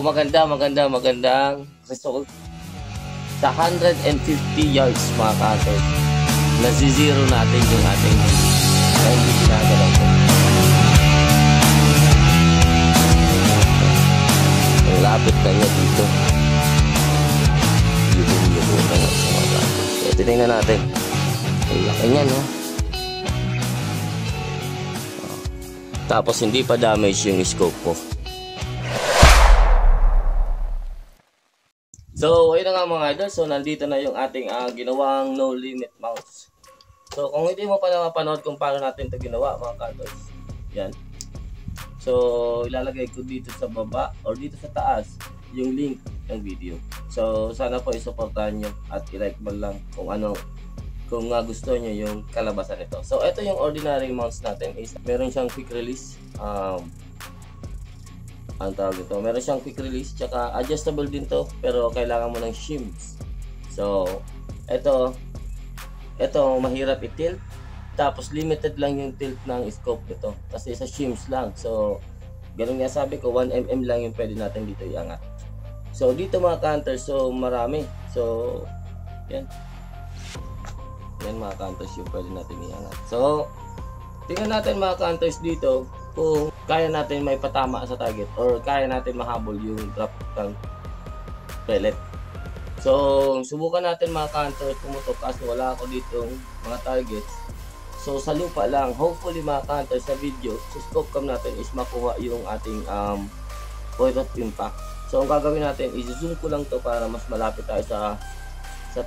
magandang result sa 150 yards mga ka-hunters. Nasi-zero natin yung ating kaya hindi ginagalaw ko. Ang lapit na niya dito. Dito na nga sa mga ka-hunters. So, titingnan natin. Ang laki niya, no? Tapos hindi pa damage yung scope ko. So, ayun na nga mga idol. So, nandito na yung ating ginawang no limit mounts. So, kung hindi mo pa napanood kung paano natin ito ginawa mga ka-hunters, yan. So, ilalagay ko dito sa baba or dito sa taas yung link ng video. So, sana po isuportahan nyo at i-like mo lang kung ano, kung gusto nyo yung kalabasan nito. So, ito yung ordinary mounts natin. Meron siyang quick release. Ang tawag ito, meron siyang quick release, tsaka adjustable din to, pero kailangan mo ng shims. So, ito mahirap i-tilt, tapos limited lang yung tilt ng scope nito, kasi sa shims lang. So, ganun nga sabi ko, 1mm lang yung pwede natin dito iangat. So, dito mga ka-hunters, so marami. So, yan mga ka-hunters yung pwede natin iangat. So, tingnan natin mga ka-hunters dito, kung kaya natin may patama sa target or kaya natin mahabol yung drop ng pellet. So, subukan natin mga ka-hunters pumutok kasi wala ako ditong mga targets. So, sa lupa lang, hopefully mga ka-hunters sa video, sa scope cam natin is makuha yung ating point of impact. So, ang gagawin natin is zoom ko lang to para mas malapit tayo sa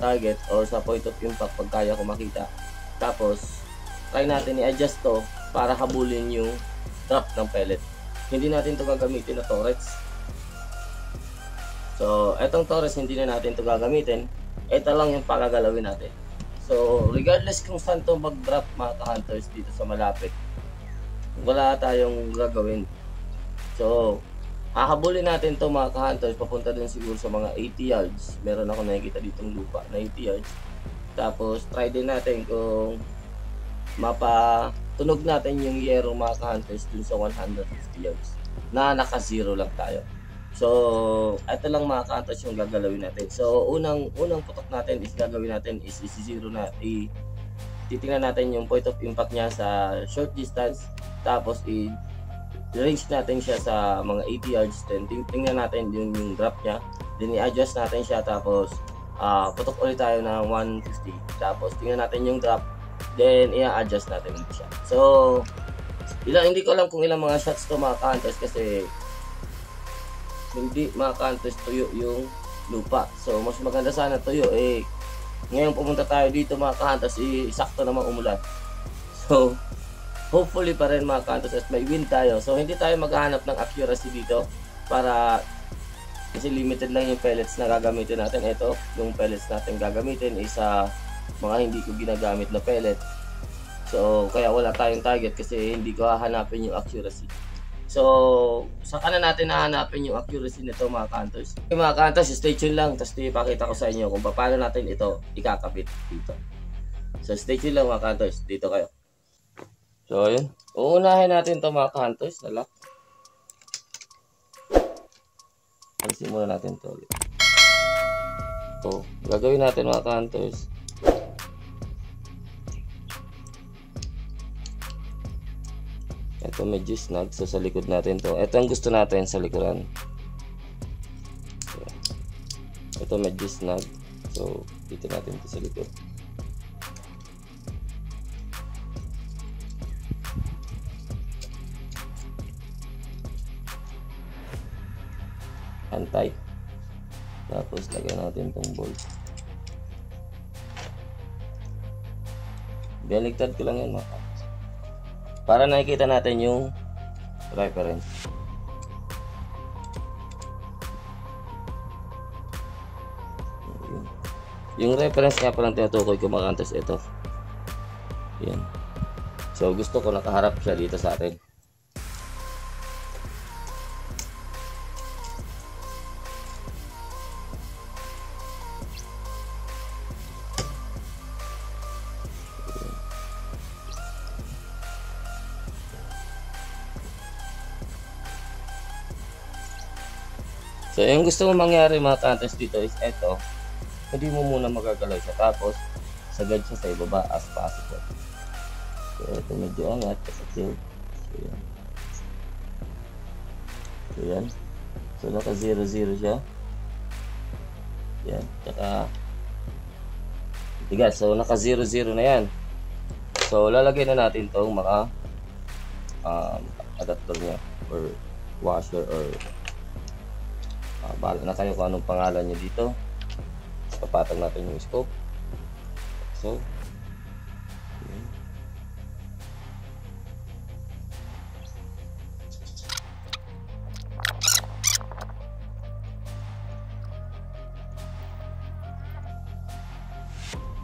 target or sa point of impact pag kaya ko makita. Tapos, try natin i-adjust to para habulin yung drop ng pellet. Hindi natin ito gagamitin na turrets. So, etong turrets hindi na natin ito gagamitin. Ito lang yung pagagalawin natin. So, regardless kung saan ito mag-drop mga ka-hunters dito sa malapit, wala tayong gagawin. So, hahabulin natin ito mga ka-hunters papunta din siguro sa mga 80 yards. Meron ako nakikita ditong lupa na 80 yards. Tapos, try din natin kung tunog natin yung yero mga ka-hunters dun sa 150 yards na naka-zero lang tayo. So, ito lang mga ka-hunters yung gagalawin natin. So, unang putok natin is gagawin natin is isi-zero na, titingnan natin yung point of impact niya sa short distance, tapos i-range natin siya sa mga 80 yards, then tingnan natin yung drop niya, then i-adjust natin siya, tapos putok ulit tayo ng 150, tapos tingnan natin yung drop, then i-adjust natin siya. So, hindi ko alam kung ilang mga shots to mga ka-hunters kasi hindi mga ka-hunters tuyo yung lupa. So, mas maganda sana tuyo. Ngayon pumunta tayo dito mga ka-hunters, sakto namang umulan. So, hopefully pa rin mga ka-hunters at may wind tayo. So, hindi tayo maghahanap ng accuracy dito para kasi limited lang yung pellets na gagamitin natin. Ito, yung pellets natin gagamitin is mga hindi ko ginagamit na pellet. So, kaya wala tayong target kasi hindi ko hahanapin yung accuracy. So, saka na natin hahanapin yung accuracy nito mga ka-hunters. Okay, mga ka-hunters, stay tuned lang. Tapos ipakita ko sa inyo kung paano natin ito ikakabit dito. So, stay tuned lang mga ka-hunters. Dito kayo. So, ayun. Uunahin natin ito mga ka-hunters na lock. Alisin muna natin ito ulit. So, gagawin natin mga ka-hunters. Ito medyo snag, so sa likod natin to. Ito ang gusto natin sa likuran. Ito medyo snag, so dito natin ito sa likod. Antay. Tapos lagyan natin itong bolt. Baligtad ko lang yan mga para nakikita natin yung reference. Yung reference nga palang tinutukoy ko mga ka-hunters, ito. Yan. So gusto ko nakaharap siya dito sa atin. So yung gusto mo mangyari mga ka-hunters dito is eto, hindi mo muna magagalaw siya, tapos sagad siya sa ibaba as possible. So ito medyo angat kasi so yan. So yan. So naka 0-0 siya. Yan. Tsaka tigas. So naka 0-0 na yan. So lalagay na natin tong mga adapter niya or washer or bahala na kayo kung anong pangalan niya dito. Papatag natin yung scope. So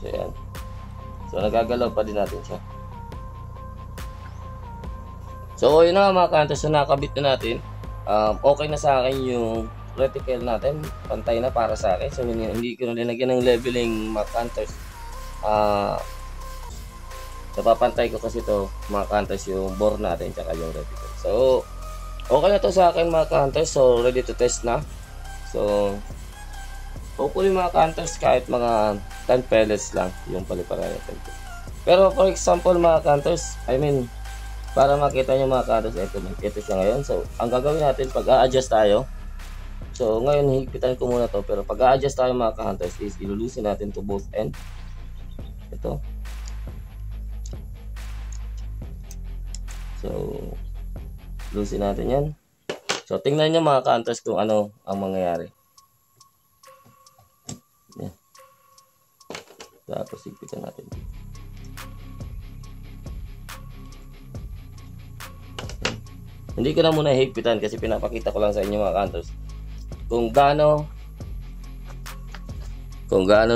yan. So nagagalaw pa din natin siya. So yun na mga ka-hunters, so nakabit na natin. Okay na sa akin yung reticle natin, pantay na para sa akin. So hindi ko na linagyan ng leveling mga ka-hunters. Napapantay ko kasi to mga ka-hunters yung bore natin tsaka yung reticle. So okay na to sa akin mga ka-hunters. So ready to test na. So hopefully mga ka-hunters kahit mga 10 pellets lang yung paliparayan natin. Pero for example mga ka-hunters, I mean para makita nyo mga ka-hunters, ito siya ngayon. So ang gagawin natin pag a-adjust tayo, so ngayon higpitan ko muna to, pero pag a-adjust tayo mga ka-hunters is ilulusin natin to both end. Ito. So lusin natin yan. So tingnan nyo mga ka-hunters kung ano ang mangyayari. Yan. Tapos higpitan natin. Hindi ko na muna higpitan kasi pinapakita ko lang sa inyo mga ka-hunters kung gaano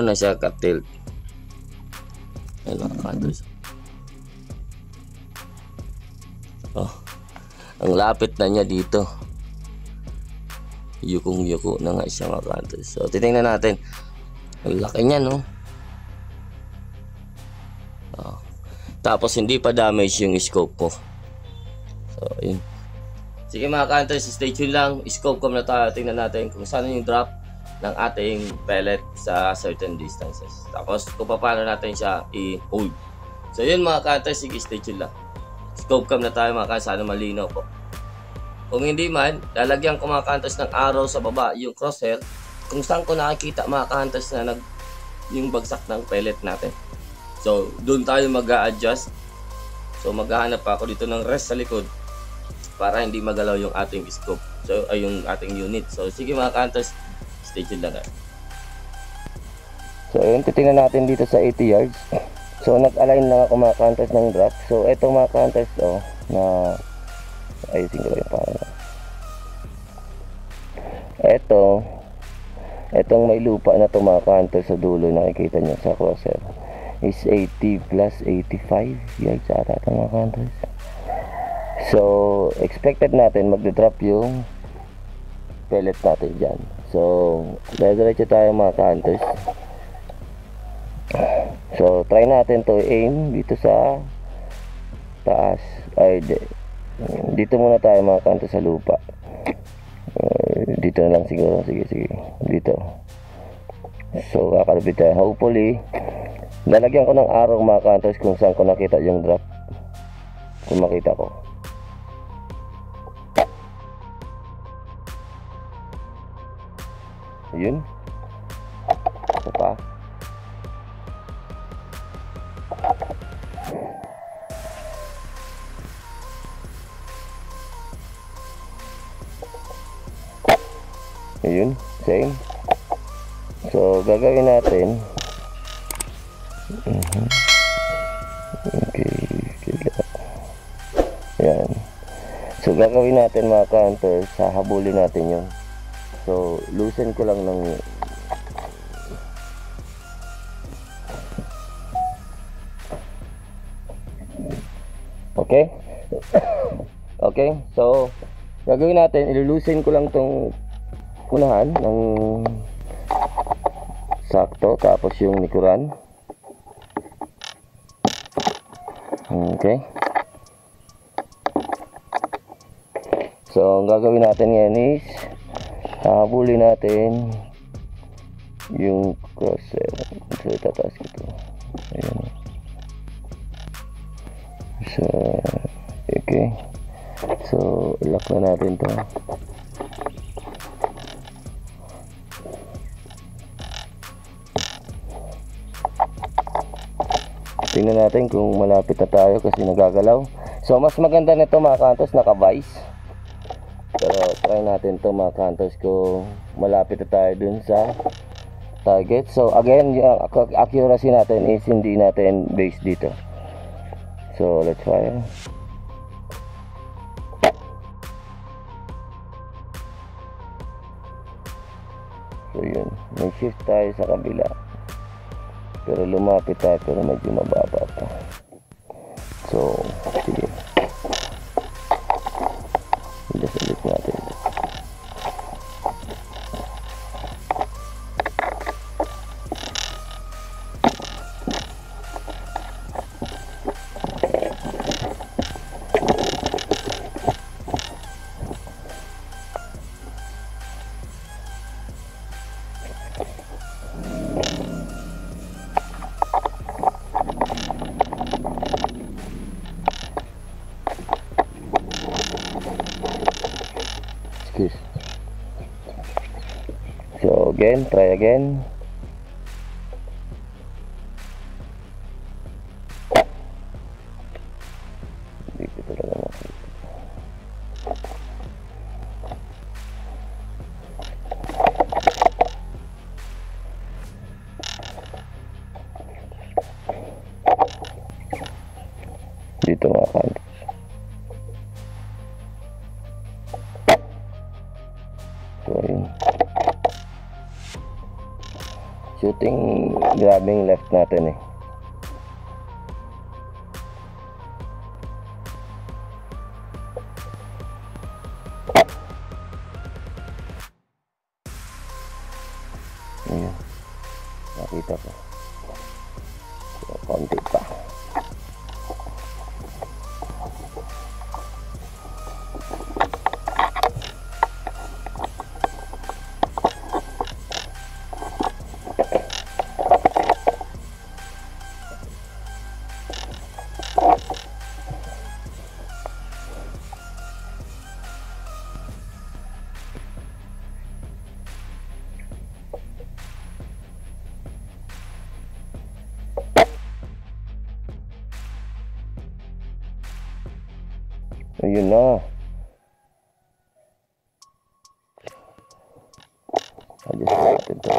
na siya ka-tilt. Ayun mga ka-hunters. Oh, ang lapit na niya dito. Yukong-yuko na nga siya mga ka-hunters. So titingnan natin. Ang laki niya, no? Oh. Tapos hindi pa damage yung scope ko. So yun. Sige mga ka-hunters, stay tuned lang. Scope cam na tayo. Tingnan natin kung saan yung drop ng ating pellet sa certain distances. Tapos kung paano natin siya i-hold. So yun mga ka-hunters, sige stay tuned lang. Scope cam na tayo mga ka-hunters. Sana malinaw po. Kung hindi man, lalagyan ko mga ka-hunters ng arrow sa baba, yung crosshair, kung saan ko nakikita mga ka-hunters na yung bagsak ng pellet natin. So doon tayo mag-a-adjust. So maghahanap pa ako dito ng rest sa likod para hindi magalaw yung ating scope. So ay yung ating unit. So sige mga ka-hunters, stay tuned lang. So ayun, titingnan natin dito sa 80 yards. So nag-align lang ako mga ka-hunters ng drop. So eto mga ka-hunters na ayusin ko lang para. Etong may lupa na to mga ka-hunters sa dulo, nakikita nyo sa crosshair is 80 plus 85 yards ata ito mga ka-hunters. So expected natin magde-drop yung pellet natin dyan. So diretso tayo mga ka-hunters. So try natin to aim dito sa taas. Dito muna tayo mga ka-hunters sa lupa. Dito na lang siguro. Sige dito. So kakalapit tayo. Hopefully lalagyan ko ng arrow mga ka-hunters kung saan ko nakita yung drop. Kung makita ko. Yun. Ito pa. Ayun, same. So gagawin natin. Okay. Yan. So gagawin natin mga ka-hunters, hahabulin natin yun. So loosen ko lang ng okay. Okay, so gagawin natin, ilulusin ko lang tong unahan ng sakto, tapos yung likuran. Okay. So ang gagawin natin ngayon is Habulin natin yung crosshair. So itataas ko ito. Ayan. So okay, so lock na natin to. Tingnan natin kung malapit na tayo kasi nagagalaw. So mas maganda nito mga kantos, naka-vice. Pero try natin to mga kantos kung malapit na tayo dun sa target. So again, yung accuracy natin is hindi natin base dito. So let's try. So yun, may shift tayo sa kabila. Pero lumapit tayo, pero medyo mababa pa. So, sige. Ulit natin. So again, try again. Dito talaga makita. Dito mga kanto. So ayun. Shooting, grabing left natin eh. Ayan, nakita ko. So, konti pa. Ayun na. Adjust natin ito.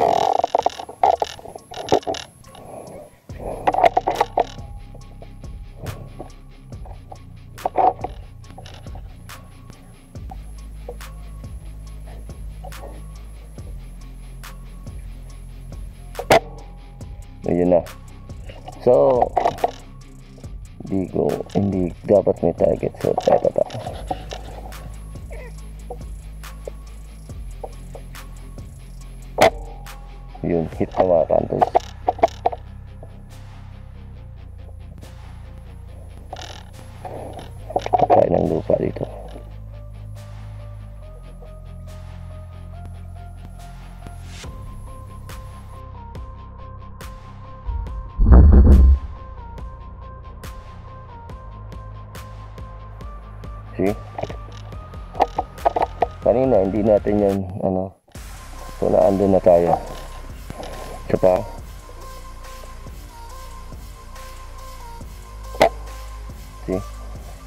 Ayun na. So hindi dapat may target, so tayo pa. Yun, hit na mga kantos. Patay ng lupa dito. See? Kanina hindi natin yan so naandun na tayo. Isa pa. See?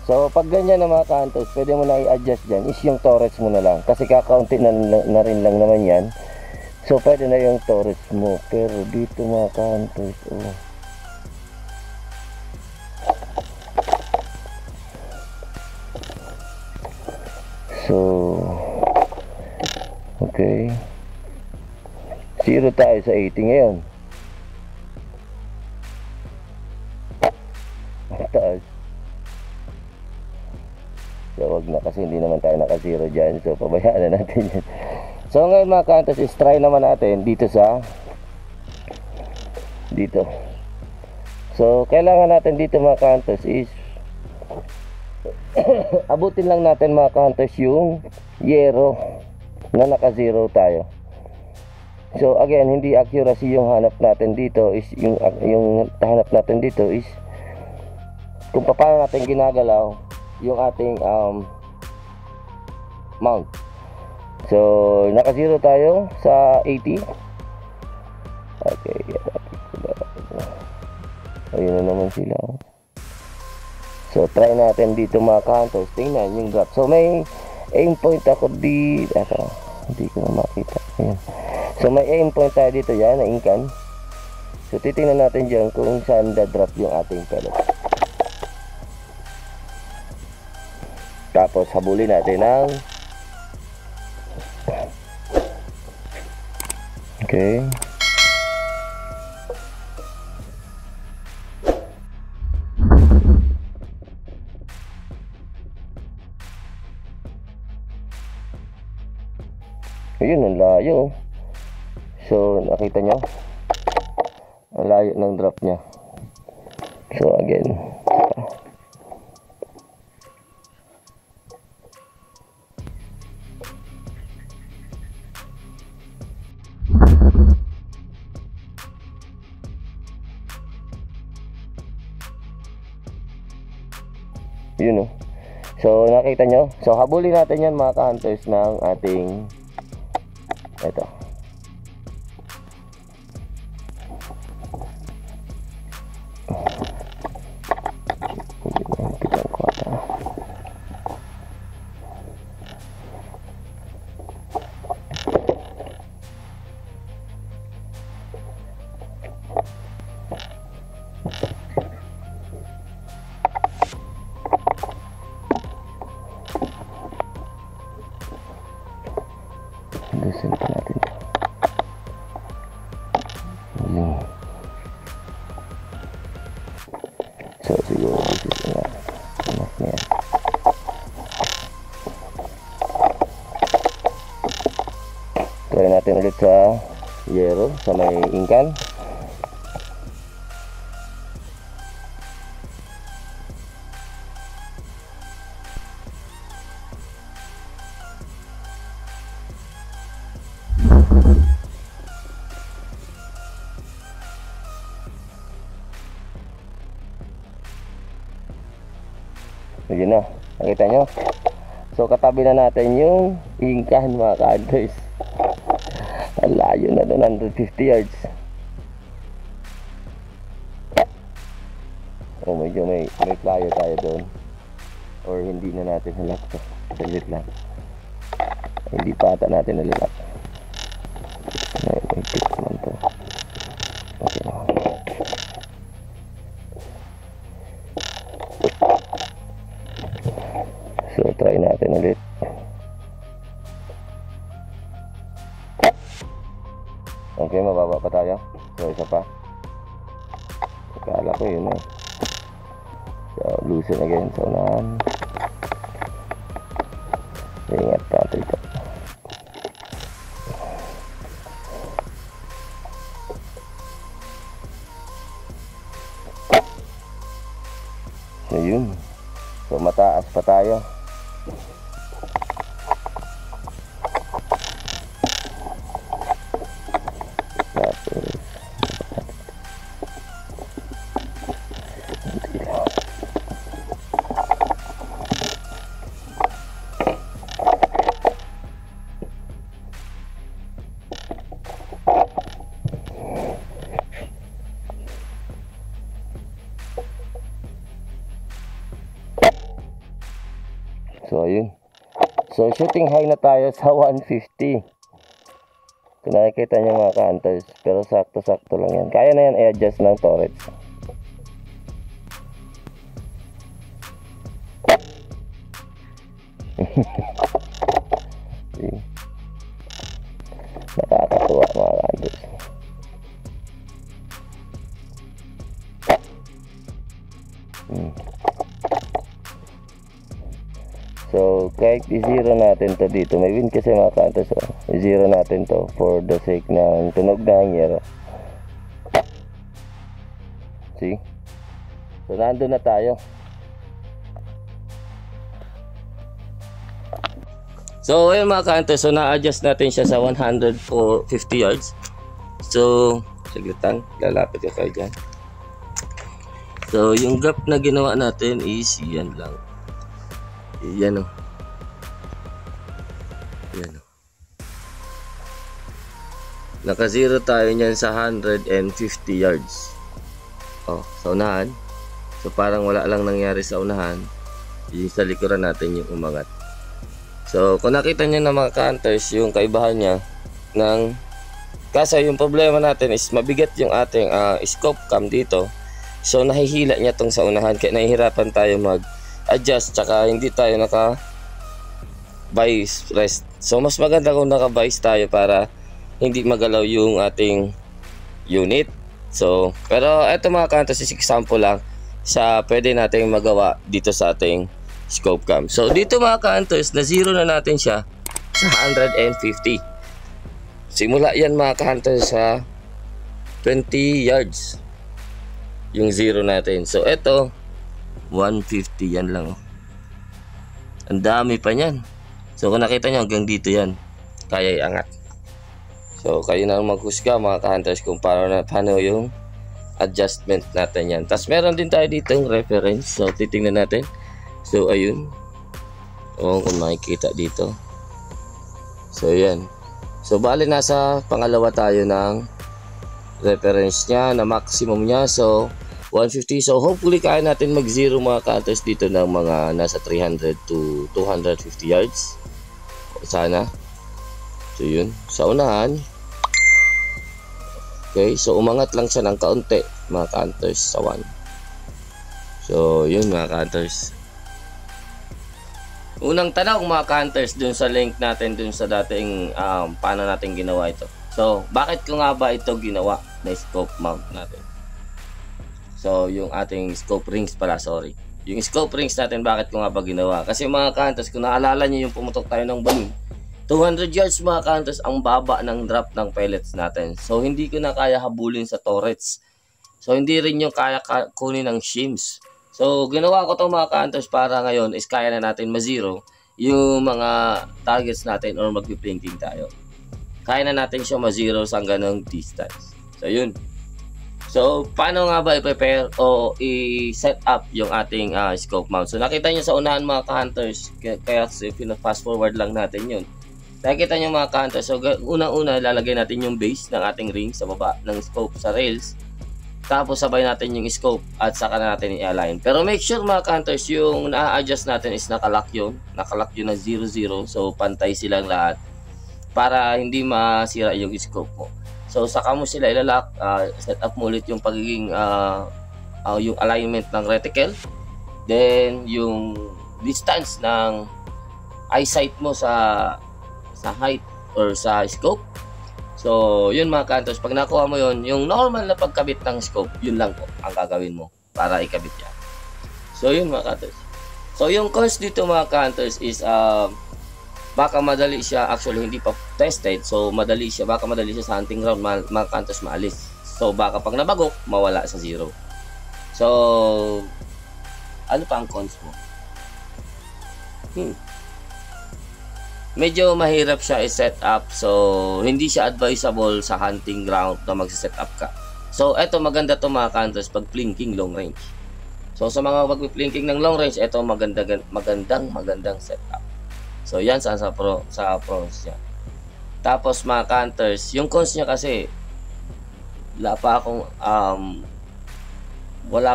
So pag ganyan na mga kantos, pwede mo na i-adjust dyan is yung torres mo na lang, kasi kakaunti na rin lang naman yan. So pwede na yung torres mo. Pero dito mga kantos, so okay, 0 tayo sa 80 ngayon. Taas. So wag na, kasi hindi naman tayo naka-0 dyan. So pabayaan na natin yan. So ngayon mga kantos, is try naman natin dito sa dito. So kailangan natin dito mga kantos is abutin lang natin mga kantos yung yero. na naka-zero tayo. So again, hindi accuracy yung hanap natin dito, is yung hanap natin dito is kung paano natin ginagalaw yung ating mount. So naka-zero tayo sa 80. Okay, ayun na naman sila. So try natin dito mga ka-hunters, tingnan yung drop. So may aim point ako dito. Hindi ko na makita. Ayan. So may aim point tayo dito, yan, na inkan. So titingnan natin dyan kung saan da-drop yung ating pellet. Tapos habulin natin ng okay. Ayun, ang layo. So nakita nyo, ang layo ng drop nya. So again, yun o. So nakita nyo, so habulin natin yan mga ka-hunters ng ating ito. Lusin pa natin ito. Ayun. So siguro this is enough na yan. Try natin ulit sa yero, sa may inkan. Yun na, nakita nyo. So katabi na natin yung inkan mga ka-hunters. Ang layo na doon, 150 yards. Oh, medyo may flyer tayo doon. Or hindi na natin halak to. Saglit lang. Hindi pa ata natin nalalak. May tip naman to. Okay na. So try natin ulit. Okay, mababa pa tayo. So isa pa. Akala ko yun eh. So loosen again sa unahan. Ingat natin ito. So yun. So mataas pa tayo. So ayun. So shooting high na tayo sa 150. Kung nakikita nyo mga ka-hunters, pero sakto-sakto lang yan. Kaya na yan i-adjust ng turrets. Nakakatuwa mga ka-hunters. So kahit i-zero natin to dito, may wind kasi mga ka-hunters, so i-zero natin to for the sake ng tunog na hangero. See? So nandun na tayo. So ayun mga ka-hunters, so na-adjust natin siya sa 100 for 50 yards. So saglitan, lalapit ko kayo dyan. So yung gap na ginawa natin is yan lang. Yan o. Yan o. Naka-zero tayo niyan sa 150 yards. Oh, sa unahan. So parang wala lang nangyari sa unahan. Yung sa likuran natin yung umangat. So kung nakita niyo na mga ka-hunters, yung kaibahan niya ng kaso yung problema natin is mabigat yung ating scope cam dito. So nahihila niya tong sa unahan kaya nahihirapan tayo mag-adjust, tsaka hindi tayo naka-vice rest. So mas maganda kung naka-vice tayo para hindi magalaw yung ating unit. So pero eto mga ka-hunters is example lang sa pwede nating magawa dito sa ating scope cam. So dito mga ka-hunters, na zero na natin siya sa 150. Simula yan mga ka-hunters sa 20 yards yung zero natin. So eto 150 yan lang. Ang dami pa niyan. So kung nakita nyo hanggang dito yan, kaya iangat. So kayo na maghusga mga ka-hunters kung paano yung adjustment natin yan. Tapos meron din tayo dito yung reference. So titingnan natin. So ayun. O kung makikita dito. So yan. So bali nasa pangalawa tayo ng reference niya na maximum niya. So 150. So hopefully kaya natin mag-zero mga ka-hunters dito ng mga nasa 300 to 250 yards. Sana. So yun. Sa unahan. Okay. So umangat lang siya ng kaunti mga ka-hunters sa 1. So yun mga ka-hunters. Unang tanong mga ka-hunters dun sa link natin dun sa dating paano natin ginawa ito. So bakit ko nga ba ito ginawa na scope mount natin? So yung ating scope rings pala, sorry. Yung scope rings natin bakit ko nga ba ginawa? Kasi mga ka-hunters, kung naalala nyo yung pumutok tayo ng balloon, 200 yards mga ka-hunters ang baba ng drop ng pellets natin. So hindi ko na kaya habulin sa turrets. So hindi rin yung kaya kunin ng shims. So ginawa ko to mga ka-hunters para ngayon is kaya na natin ma-zero yung mga targets natin or mag-plinking tayo. Kaya na natin siya ma-zero sa ganong distance. So yun. So paano nga ba i-prepare o i-set up yung ating scope mount? So nakita nyo sa unahan mga ka-hunters, kaya if fast forward lang natin yun. Nakikita nyo mga ka-hunters, so unang-una lalagay natin yung base ng ating ring sa baba ng scope sa rails. Tapos sabay natin yung scope at saka na natin i-align. Pero make sure mga ka-hunters, yung na-adjust natin is nakalock yun. Nakalock yun na 0-0. So pantay silang lahat para hindi masira yung scope mo. So saka mo sila ilalock, set up mo ulit yung pagiging yung alignment ng reticle. Then yung distance ng eyesight mo sa height or sa scope. So yun mga ka-hunters, pag nakuha mo yun, yung normal na pagkabit ng scope, yun lang po ang gagawin mo para ikabit yan. So yun mga ka-hunters. So yung cons dito mga ka-hunters is baka madali siya, actually hindi pa tested, so baka madali siya sa hunting ground, mga ka-hunters maalis. So baka pag nabagok, mawala sa 0. So ano pa ang cons mo? Medyo mahirap siya i-set up, so hindi siya advisable sa hunting ground na mag-set up ka. So eto maganda to mga ka-hunters pag plinking long range. So sa mga mag-plinking ng long range, eto magandang setup. So yan sa pros niya. Tapos mga ka-hunters, yung cons niya kasi wala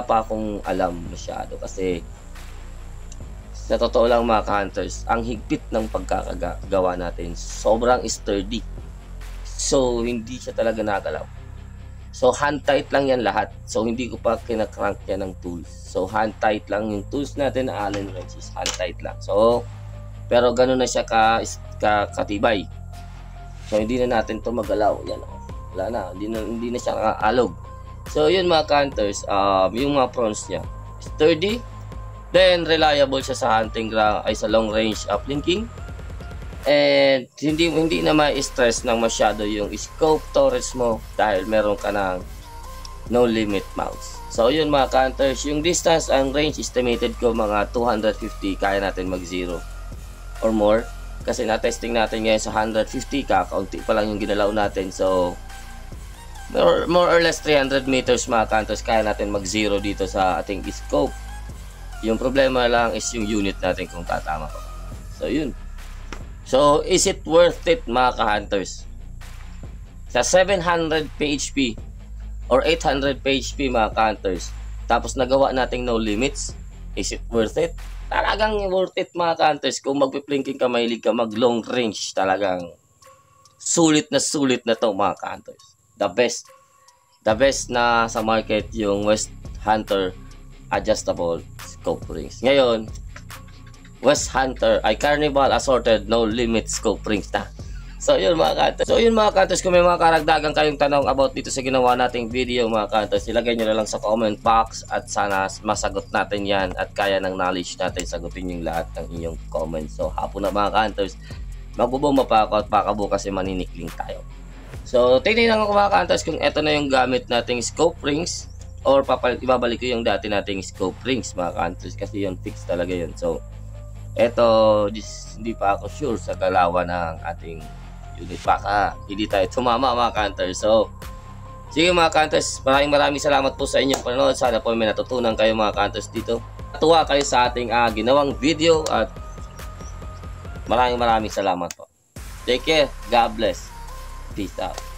pa akong alam masyado kasi sa totoo lang mga ka-hunters, ang higpit ng pagkakagawa natin, sobrang sturdy. So hindi siya talaga nagalaw. So hand tight lang yan lahat. So hindi ko pa kinakrank yan ng tools. So hand tight lang yung tools natin na Allen wrenches, hand tight lang. So pero gano'n na siya katibay. So hindi na natin to magalaw. Yan, wala na, hindi na siya nakaalog. So yun mga ka-hunters, yung mga pros niya, sturdy. Then reliable siya sa hunting ground ay sa long range plinking. And hindi na ma-stress ng masyado yung scope turrets mo dahil meron ka ng no limit mounts. So yun mga ka-hunters, yung distance and range estimated ko mga 250, kaya natin mag 0 or more. Kasi na-testing natin ngayon sa 150, kakaunti pa lang yung ginalaw natin. So, more or less 300 meters mga ka-hunters, kaya natin mag-zero dito sa ating scope. Yung problema lang is yung unit natin kung tatama ko. So, yun. So, is it worth it mga ka-hunters? Sa 700 PHP or 800 PHP mga ka-hunters, tapos nagawa nating no limits, is it worth it? Talagang worth it mga ka-hunters. Kung magpiplinking ka, mahilig ka mag long range, talagang sulit na to mga ka-hunters. The best na sa market yung West Hunter adjustable scope rings. Ngayon, West Hunter ay Carnival assorted no limit scope rings na. So yun mga ka-hunters. Kung may mga karagdagan kayong tanong about dito sa ginawa nating video mga ka-hunters, ilagay nyo na lang sa comment box at sana masagot natin yan at kaya ng knowledge natin sagutin yung lahat ng inyong comments. So hapon na mga ka-hunters, magbubomba pa ako at baka bukas maninikling tayo. So tingnan ako mga ka-hunters kung eto na yung gamit nating scope rings or ibabalik ko yung dati nating scope rings mga ka-hunters kasi yun fix talaga yun. So eto, hindi pa ako sure sa galawan ng ating unit, baka hindi tayo tumama mga ka-hunters. So sige mga ka-hunters, maraming salamat po sa inyong panonood. Sana po may natutunan kayo mga ka-hunters dito. Natuwa kayo sa ating ginawang video at maraming salamat po. Take care, God bless, peace out.